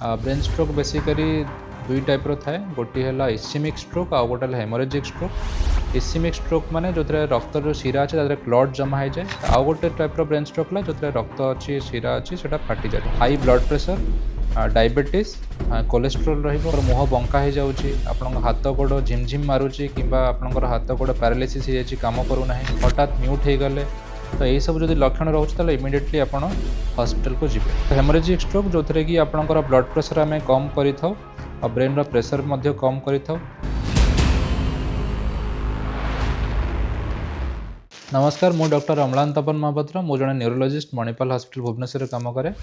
Brain stroke basically दुई type थाए गोटे है इस्केमिक स्ट्रोक आ गोटे हेमोरेजिक स्ट्रोक। इस्केमिक स्ट्रोक माने जो रक्त जो शिरा अच्छे तादरे क्लट जमा हो जाए। आउ गोटे टाइप ब्रेन स्ट्रोक जो रक्त अच्छी शिरा अच्छी से फाटी जाए। High blood pressure, diabetes, cholesterol रहिबो, मुह बंका हो जाउची, आपन हाथ गोड़ झिमझिम मारुची किंबा आपन हाथ गोड़ पैरालिसिस हो जाए, काम करूना, हठात म्यूट हो गले, तो यही सब जो लक्षण रोचे तो इमिडिएटली आप हॉस्पिटल को जीवे। हेमोरेजिक स्ट्रोक जो थे कि आपंकर ब्लड प्रेशर आम कम कर ब्रेन रो प्रेशर कम कर। नमस्कार, मु डॉक्टर अम्लान तपन महापात्र, मु जड़े न्यूरोलॉजिस्ट मणिपाल हॉस्पिटल भुवनेश्वर काम करे।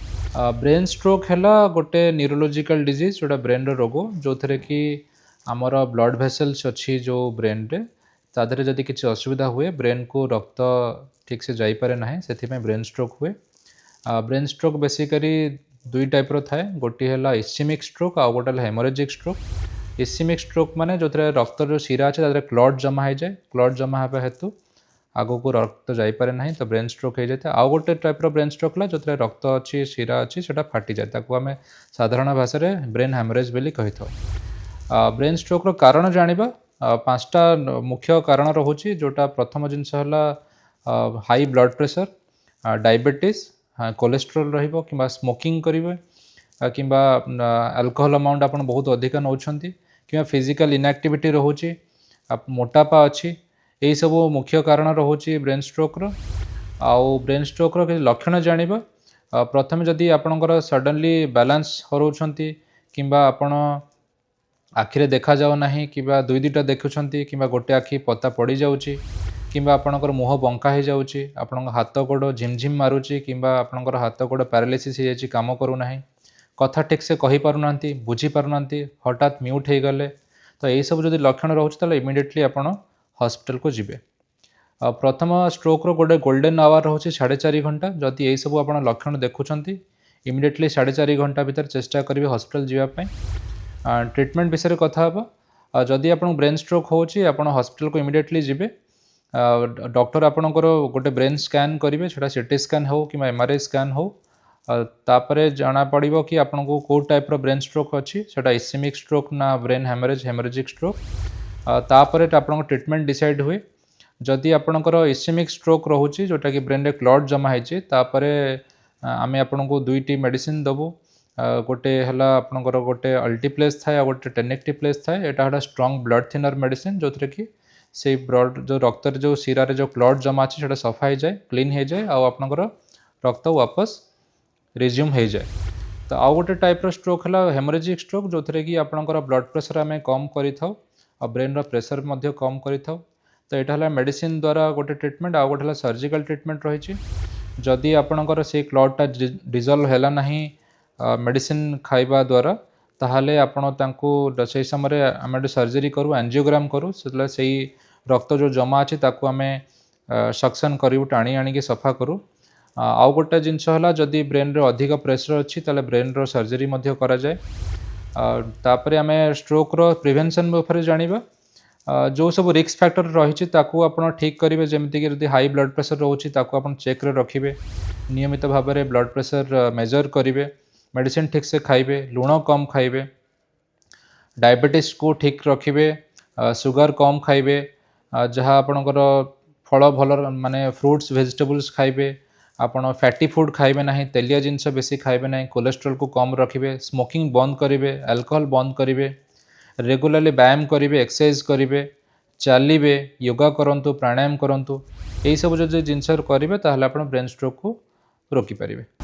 ब्रेन स्ट्रोक है गोटे न्यूरोलॉजिकल डिजीज जोटा ब्रेन रो रोग जो थे कि आमर ब्लड वेसल्स अच्छी जो ब्रेन रे तादरे जदि किसी असुविधा हुए ब्रेन को रक्त ठीक से जापे ना से ब्रेन स्ट्रोक हुए। ब्रेन स्ट्रोक बेसिकली दुई टाइप थाए गोटे है इस्केमिक स्ट्रोक आ गोटे हेमोरेजिक स्ट्रोक। इस्केमिक स्ट्रोक माने जो रक्त जो शिरा अच्छे तादरे क्लट जमा हो जाए। क्लट जमा होगा हेतु आगो को रक्त जापे ना तो ब्रेन स्ट्रोक हो जाए। आउ गोटे टाइप ब्रेन स्ट्रोक जो रक्त अच्छी शिरा अच्छी से फाटी जाए, आम साधारण भाषा में ब्रेन हेमोरेज बोली कही था। ब्रेन स्ट्रोक रो कारण जानिबा पांचटा मुख्य कारण रोचे। जोटा प्रथम जिनस है high blood pressure, diabetes, cholesterol रहिबो किंबा स्मोकिंग करिवे किंबा अल्कोहल अमाउंट आपन बहुत अधिक नौछंती किंबा फिजिकल इनएक्टिविटी रोचे, मोटापा अच्छी, यही सब मुख्य कारण रोचे ब्रेन स्ट्रोक रो। आउ ब्रेन स्ट्रोक रो किसी लक्षण जानिबा प्रथम जदि आपनकर सडनली बैलेंस हरौछंती किंबा आपण आखिरे देखा जाओ नहीं किंबा दुई दुईटा देखुछंती किंबा गोटे आखि पता पड़ जाउची किंबा आपनकर मुह बंका हो जाउची, आपन हाथ गोड़ झिमझिम मारुची किंबा आपनकर हाथ गोड़ पैरालिसिस हो जाए, काम करूना, कथा ठीक से कहि पारुनांती, बुझी पारुनांती, हठात म्यूट हो गले, तो यही सब जो लक्षण रोचे तो इमिडिएटली आप हॉस्पिटल को जीवे। प्रथम स्ट्रोक रो गोटे गोल्डन आवर रोचे 4.5 घंटा। जदि यही सब आप लक्षण देखुंट इमिडिएटली 4.5 घंटा भीतर चेष्टा करेंगे हॉस्पिटल जावाई। ट्रीटमेंट विषय कथा हे, जदि आप ब्रेन स्ट्रोक होची आप हॉस्पिटल को इमिडिएटली जीवे। डॉक्टर आपणकर गोटे ब्रेन स्कैन करेंगे, सेटा सीटी स्कैन हो कि एमआरआई स्कैन हो, तापरे जना पड़ो कि आपको कौ टाइप ब्रेन स्ट्रोक अच्छी, सेटा इस्केमिक स्ट्रोक ना ब्रेन हेमोरेजिक स्ट्रोक। तापरे आपन ट्रीटमेंट डिसाइड हुए। जदि आपणकर इस्केमिक स्ट्रोक रोचे जोटा कि ब्रेन रे क्लट जमा होती, तापरे आम आपको दुईटी मेडिसिन दबू। गोटे है आपनकर गोटे अल्टीप्लेस थाए, गोटे टेनेक्टिप्लेस थाए। यहाँ है स्ट्रंग ब्लड थिनर मेडिसिन जो थे कि से ब्लड जो रक्त जो शिरा जो क्लट जमा अच्छे से सफा हो जाए, क्लीन हो जाए, आपनकर रक्त वापस रिज्यूम हो जाए। तो आउ गोटे टाइप स्ट्रोक है हेमोरेजिक स्ट्रोक जो थे कि आपनकर ब्लड प्रेशर आम कम कर ब्रेन रो प्रेशर कम कर। तो यहाँ है मेडिसिन द्वारा गोटे ट्रीटमेंट, आउ गोटे सर्जिकल ट्रीटमेंट रही। जदि आपनकर से क्लटटा डिजल्व है ना मेडिसिन खाइबा द्वारा, ताहले आपण तांको से समय आम सर्जरी करूँ, एंजियोग्राम करूँ, से रक्त जो जमा अच्छी ताकू आम सक्शन करूँ, टाणी आणिकी सफा करूँ। आउ गोटे जिनस है जदि ब्रेन रे अधिक प्रेशर अच्छी ताले ब्रेन रो सर्जरी करा जाए। तापरे आम स्ट्रोक रो प्रिवेंशन उपर जानिबा जो सब रिस्क फैक्टर रही आप ठीक करेंगे। जमीक यदि हाई ब्लड प्रेशर रोचे आप चेक रखिए, नियमित भाव में ब्लड प्रेशर मेजर करेंगे, मेडिसिन ठीक से खाइबे, लुण कम खाइबे, डायबिटीज को ठीक रखिए, सुगर कम खाइबे, जहाँ आपणकर फल भल माने फ्रूट्स वेजिटेबल्स खाइबे, आपन फैटी फूड खाइबे नहीं, तेलिया जिनस बेसी खाइबे नहीं, कोलेस्ट्रोल को कम रखिए, स्मोकिंग बंद करेंगे, अल्कोहल बंद करेंगे, रेगुलाली व्यायाम करेंगे, एक्सरसाइज करेंगे, चलिए, योगा करंतु, प्राणायाम करंतु, यही सब जो जिनस करेंगे ताहले आपण ब्रेन स्ट्रोक को रोकी पारिबे।